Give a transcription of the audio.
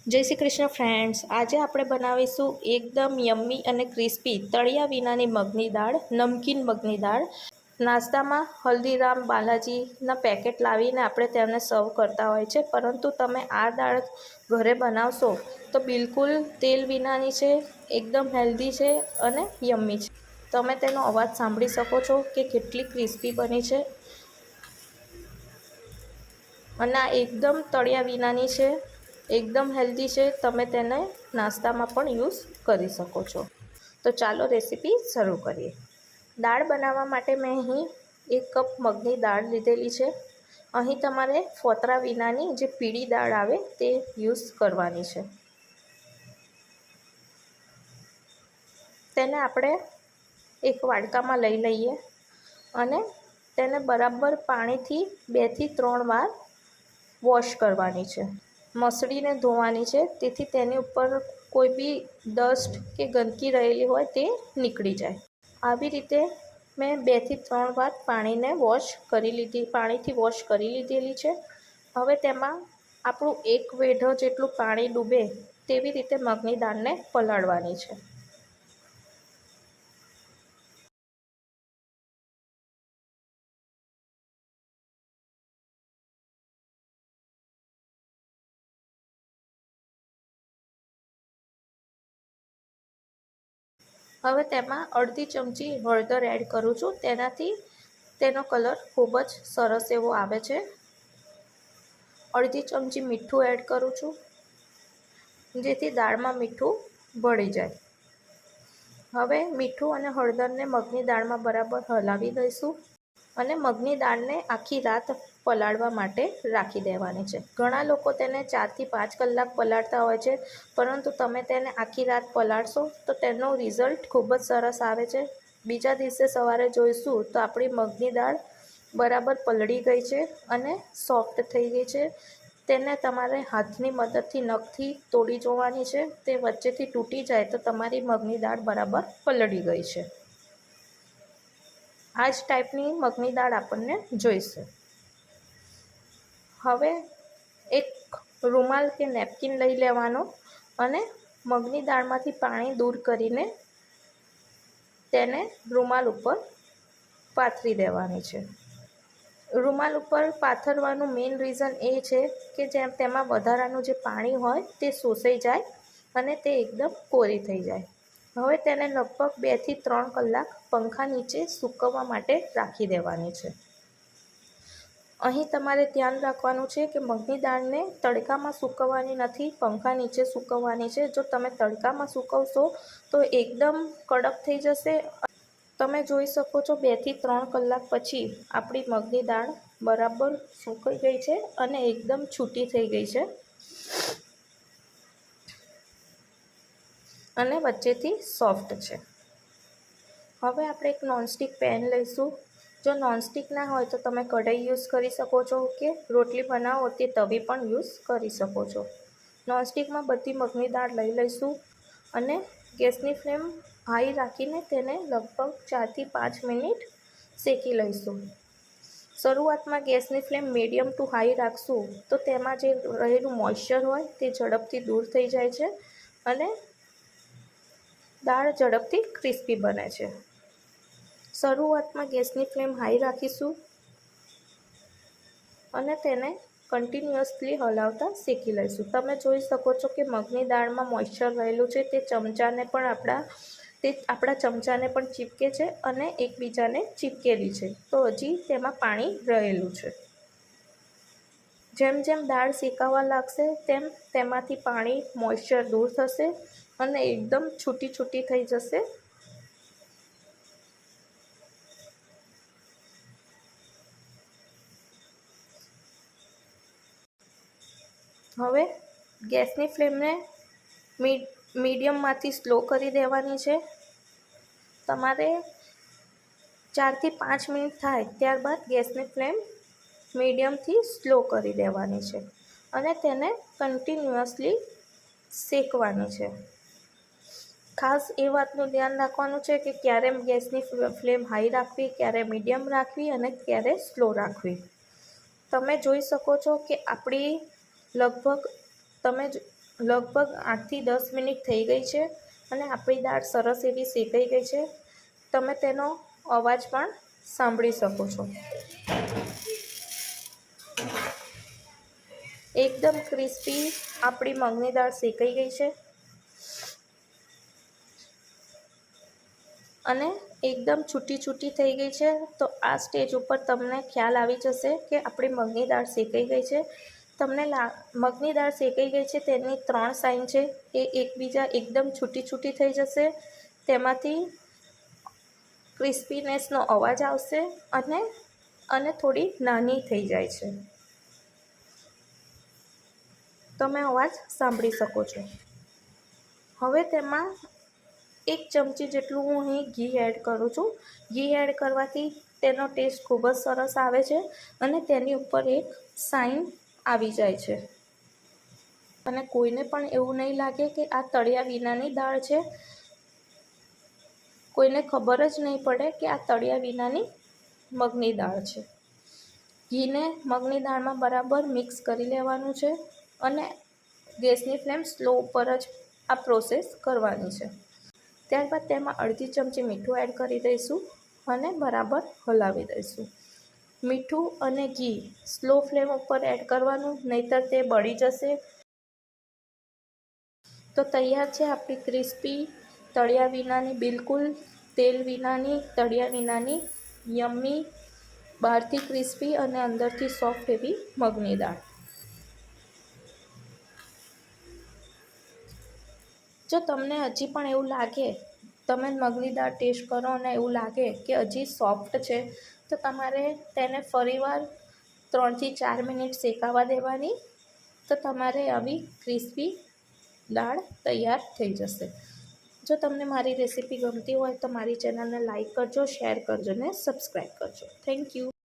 જય શ્રી કૃષ્ણ ફ્રેન્ડ્સ, આજે આપણે બનાવીશું એકદમ યમ્મી અને ક્રિસ્પી તળિયા વિનાની મગની દાળ, નમકીન મગની દાળ। નાસ્તામાં હલ્દીરામ બાલાજીના પેકેટ લાવીને આપણે તેમને સર્વ કરતા હોય છે, પરંતુ તમે આ દાળ ઘરે બનાવશો તો બિલકુલ તેલ વિનાની છે, એકદમ હેલ્ધી છે અને યમ્મી છે। તમે તેનો અવાજ સાંભળી શકો છો કે કેટલી ક્રિસ્પી બની છે અને આ એકદમ તળિયા વિનાની છે, એકદમ હેલ્ધી છે। તમે તેને નાસ્તામાં પણ યુઝ કરી શકો છો। તો ચાલો રેસીપી શરૂ કરીએ। દાળ બનાવવા માટે મેં અહીં 1 કપ મગની દાળ લીધેલી છે। અહીં તમારે ફોતરા વિનાની જે પીળી દાળ આવે તે યુઝ કરવાની છે। તેને આપણે એક વાડકામાં લઈ લઈએ અને તેને બરાબર પાણીથી 2 થી 3 વાર વોશ કરવાની છે, મસળીને ધોવાની છે, તેથી તેની ઉપર કોઈ બી ડસ્ટ કે ગંદકી રહેલી હોય તે નીકળી જાય। આવી રીતે મેં 2 થી 3 વાર પાણીથી વોશ કરી લીધેલી છે। હવે તેમાં આપણું 1 વેઢો જેટલું પાણી ડૂબે તેવી રીતે મગની દાળને પલાળવાની છે। હવે તેમાં અડધી ચમચી હળદર એડ કરું છું, તેનાથી તેનો કલર ખૂબ જ સરસ એવો આવે છે। અડધી ચમચી મીઠું એડ કરું છું, જેથી દાળમાં મીઠું ભળી જાય। હવે મીઠું અને હળદરને મગની દાળમાં બરાબર હલાવી દઈશું અને મગની દાળને આખી રાત પલાળવા માટે રાખી દેવાની છે। ઘણા લોકો તેને 4 થી 5 કલાક પલાળતા હોય છે, પરંતુ તમે તેને આખી રાત પલાળશો તો તેનો રિઝલ્ટ ખૂબ જ સરસ આવે છે। બીજા દિવસે સવારે જોઈશું તો આપણી મગની દાળ બરાબર પલળી ગઈ છે અને સોફ્ટ થઈ ગઈ છે। તેને તમારે હાથની મદદથી નખથી તોડી જોવાની છે, તે વચ્ચેથી તૂટી જાય તો તમારી મગની દાળ બરાબર પલળી ગઈ છે। આ જ ટાઈપની મગની દાળ આપણને જોઈશે। હવે એક રૂમાલ કે નેપકિન લઈ લેવાનો અને મગની દાળમાંથી પાણી દૂર કરીને તેને રૂમાલ ઉપર પાથરી દેવાની છે। રૂમાલ ઉપર પાથરવાનું મેઇન રીઝન એ છે કે તેમાં વધારાનું જે પાણી હોય તે શોષાઈ જાય અને તે એકદમ કોરી થઈ જાય। હવે તેને લગભગ 2 થી 3 કલાક પંખા નીચે સૂકવવા માટે રાખી દેવાની છે। અહીં તમારે ધ્યાન રાખવાનું છે કે મગની દાળને તડકામાં સૂકવવાની નથી, પંખા નીચે સૂકવવાની છે। જો તમે તડકામાં સૂકવશો તો એકદમ કડક થઈ જશે। તમે જોઈ શકો છો 2 થી 3 કલાક પછી આપણી મગની દાળ બરાબર સૂકાઈ ગઈ છે અને એકદમ છૂટી થઈ ગઈ છે અને વચ્ચેથી સોફ્ટ છે। હવે આપણે એક નોનસ્ટિક પેન લઈશું। જો નોનસ્ટિક ના હોય તો તમે કઢાઈ યુઝ કરી શકો છો કે રોટલી બનાવો તે તવી પણ યુઝ કરી શકો છો। નોનસ્ટિકમાં બધી મગની દાળ લઈ લઈશું અને ગેસની ફ્લેમ હાઈ રાખીને તેને લગભગ 4 થી 5 મિનિટ શેકી લઈશું। શરૂઆતમાં ગેસની ફ્લેમ મીડિયમ ટુ હાઈ રાખશું તો તેમાં જે રહેલું મોઇશ્ચર હોય તે ઝડપથી દૂર થઈ જાય છે અને દાળ ઝડપથી ક્રિસ્પી બને છે। શરૂઆતમાં ગેસની ફ્લેમ હાઈ રાખીશું અને તેને કન્ટિન્યુઅસલી હલાવતા શેકી લઈશું। તમે જોઈ શકો છો કે મગની દાળમાં મોઇશ્ચર રહેલું છે, તે આપણા ચમચાને પણ ચીપકે છે અને એકબીજાને ચીપકેલી છે, તો હજી તેમાં પાણી રહેલું છે। જેમ જેમ દાળ શેકાવા લાગશે તેમ તેમાંથી પાણી મોઇશ્ચર દૂર થશે અને એકદમ છૂટી થઈ જશે। હવે ગેસની ફ્લેમને મીડિયમમાંથી સ્લો કરી દેવાની છે। તમારે 4 થી 5 મિનિટ થાય ત્યારબાદ ગેસની ફ્લેમ મીડિયમથી સ્લો કરી દેવાની છે અને તેને કન્ટિન્યુઅસલી શેકવાની છે। ખાસ એ વાતનું ધ્યાન રાખવાનું છે કે ક્યારે ગેસની ફ્લેમ હાઈ રાખવી, ક્યારે મીડિયમ રાખવી અને ક્યારે સ્લો રાખવી। તમે જોઈ શકો છો કે આપણી લગભગ લગભગ 8થી 10 મિનિટ થઈ ગઈ છે અને આપણી દાળ સરસ એવી શેકાઈ ગઈ છે. તમે તેનો અવાજ પણ સાંભળી શકો છો. એકદમ ક્રિસ્પી આપણી મગની દાળ શેકાઈ ગઈ છે અને એકદમ છૂટી છૂટી થઈ ગઈ છે. તો આ સ્ટેજ ઉપર તમને ખ્યાલ આવી જશે કે આપણી મગની દાળ શેકાઈ ગઈ છે. તમને મગની દાળ શેકાઈ ગઈ છે તેની 3 સાઇન છે. એ એકબીજા એકદમ છૂટી છૂટી થઈ જશે, તેમાંથી ક્રિસ્પીનેસનો અવાજ આવશે અને થોડી નાની થઈ જાય છે. તમે અવાજ સાંભળી શકો છો. હવે તેમાં 1 ચમચી જેટલું હું અહીં ઘી એડ કરું છું. ઘી એડ કરવાથી તેનો ટેસ્ટ ખૂબ જ સરસ આવે છે અને તેની ઉપર એક સાઇન આવી જાય છે અને કોઈને પણ એવું નહીં લાગે કે આ તળિયા વિનાની દાળ છે. કોઈને ખબર જ નહીં પડે કે આ તળિયા વિનાની મગની દાળ છે. ઘીને મગની દાળમાં બરાબર મિક્સ કરી લેવાનું છે અને ગેસની ફ્લેમ સ્લો ઉપર જ આ પ્રોસેસ કરવાની છે. ત્યારબાદ તેમાં અડધી ચમચી મીઠું એડ કરી દઈશું અને બરાબર હલાવી દઈશું. મીઠું અને ઘી સ્લો ફ્લેમ ઉપર એડ કરવાનું, નહીંતર તે બળી જશે. તો તૈયાર છે આપણી ક્રિસ્પી તળિયા વિનાની, બિલકુલ તેલ વિનાની, તળિયા વિનાની યમ્મી, બહારથી ક્રિસ્પી અને અંદરથી સોફ્ટ એવી મગની દાળ. જો તમને હજી પણ એવું લાગે, તમે મગની દાળ ટેસ્ટ કરો અને એવું લાગે કે હજી સોફ્ટ છે, તો તમારે તેને ફરીવાર 3થી 4 મિનિટ શેકાવા દેવાની. તો તમારે આવી ક્રિસ્પી દાળ તૈયાર થઈ જશે. જો તમને મારી રેસીપી ગમતી હોય તો મારી ચેનલને લાઈક કરજો, શેર કરજો ને સબસ્ક્રાઈબ કરજો. Thank you.